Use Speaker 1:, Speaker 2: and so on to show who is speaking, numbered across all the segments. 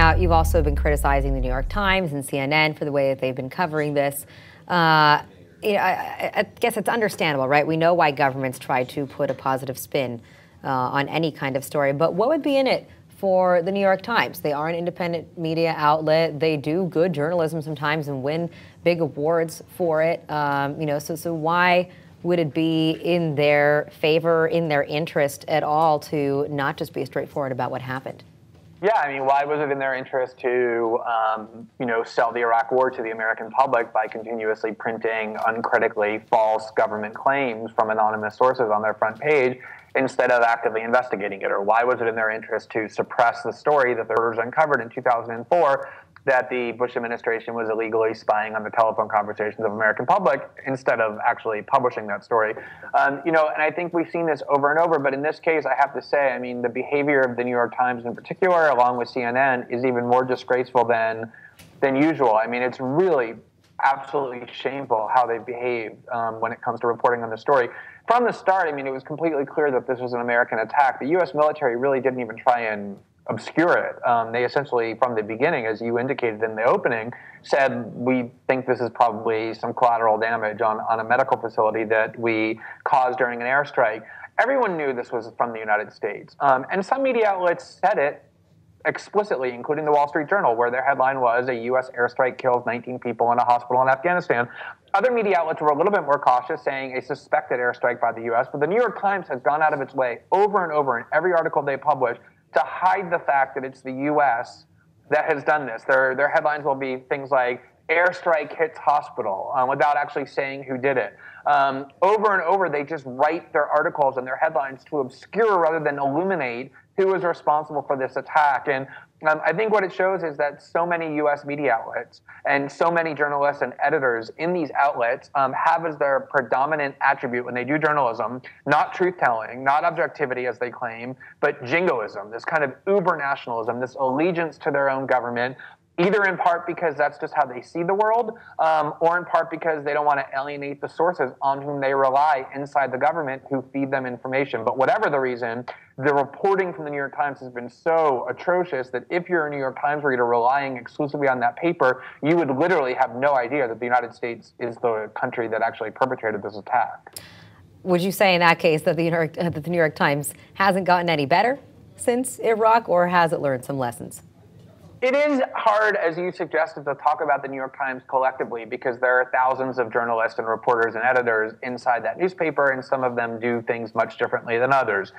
Speaker 1: Now, you've also been criticizing the New York Times and CNN for the way that they've been covering this. I guess it's understandable, right? We know why governments try to put a positive spin on any kind of story. But what would be in it for the New York Times? They are an independent media outlet. They do good journalism sometimes and win big awards for it. So why would it be in their favor, in their interest at all, to not just be straightforward about what happened?
Speaker 2: Yeah, I mean, why was it in their interest to, sell the Iraq War to the American public by continuously printing uncritically false government claims from anonymous sources on their front page instead of actively investigating it? Or why was it in their interest to suppress the story that the reporters uncovered in 2004 that the Bush administration was illegally spying on the telephone conversations of the American public instead of actually publishing that story? And I think we've seen this over and over, but in this case, I have to say, I mean, the behavior of the New York Times in particular, along with CNN, is even more disgraceful than usual. I mean, it's really absolutely shameful how they've behaved when it comes to reporting on the story. From the start, I mean, it was completely clear that this was an American attack. The U.S. military really didn't even try and obscure it. They essentially, from the beginning, as you indicated in the opening, said, we think this is probably some collateral damage on a medical facility that we caused during an airstrike. Everyone knew this was from the United States. And some media outlets said it explicitly, including the Wall Street Journal, where their headline was, a U.S. airstrike kills 19 people in a hospital in Afghanistan. Other media outlets were a little bit more cautious, saying a suspected airstrike by the U.S., but the New York Times has gone out of its way over and over in every article they publish to hide the fact that it's the U.S. that has done this. Their headlines will be things like, airstrike hits hospital, without actually saying who did it. Over and over, they just write their articles and their headlines to obscure rather than illuminate who is responsible for this attack. And I think what it shows is that so many U.S. media outlets and so many journalists and editors in these outlets have as their predominant attribute when they do journalism, not truth-telling, not objectivity as they claim, but jingoism, this kind of uber-nationalism, this allegiance to their own government, either in part because that's just how they see the world, or in part because they don't want to alienate the sources on whom they rely inside the government who feed them information. But whatever the reason, the reporting from the New York Times has been so atrocious that if you're a New York Times reader relying exclusively on that paper, you would literally have no idea that the United States is the country that actually perpetrated this attack.
Speaker 1: Would you say in that case that the New York Times hasn't gotten any better since Iraq, or has it learned some lessons?
Speaker 2: It is hard, as you suggested, to talk about the New York Times collectively because there are thousands of journalists and reporters and editors inside that newspaper, and some of them do things much differently than others.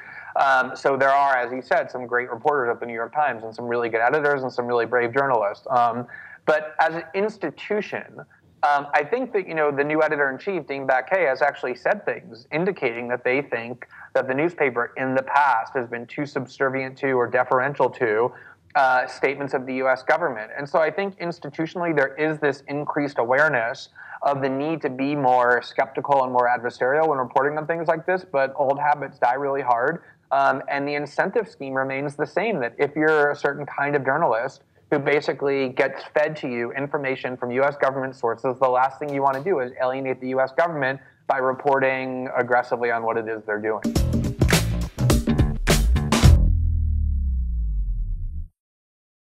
Speaker 2: So there are, as you said, some great reporters at the New York Times and some really good editors and some really brave journalists. But as an institution, I think that, the new editor-in-chief, Dean Baquet, has actually said things indicating that they think that the newspaper in the past has been too subservient to or deferential to statements of the U.S. government. And so I think institutionally there is this increased awareness of the need to be more skeptical and more adversarial when reporting on things like this, but old habits die really hard. And the incentive scheme remains the same, that if you're a certain kind of journalist who basically gets fed to you information from U.S. government sources, the last thing you want to do is alienate the U.S. government by reporting aggressively on what it is they're doing.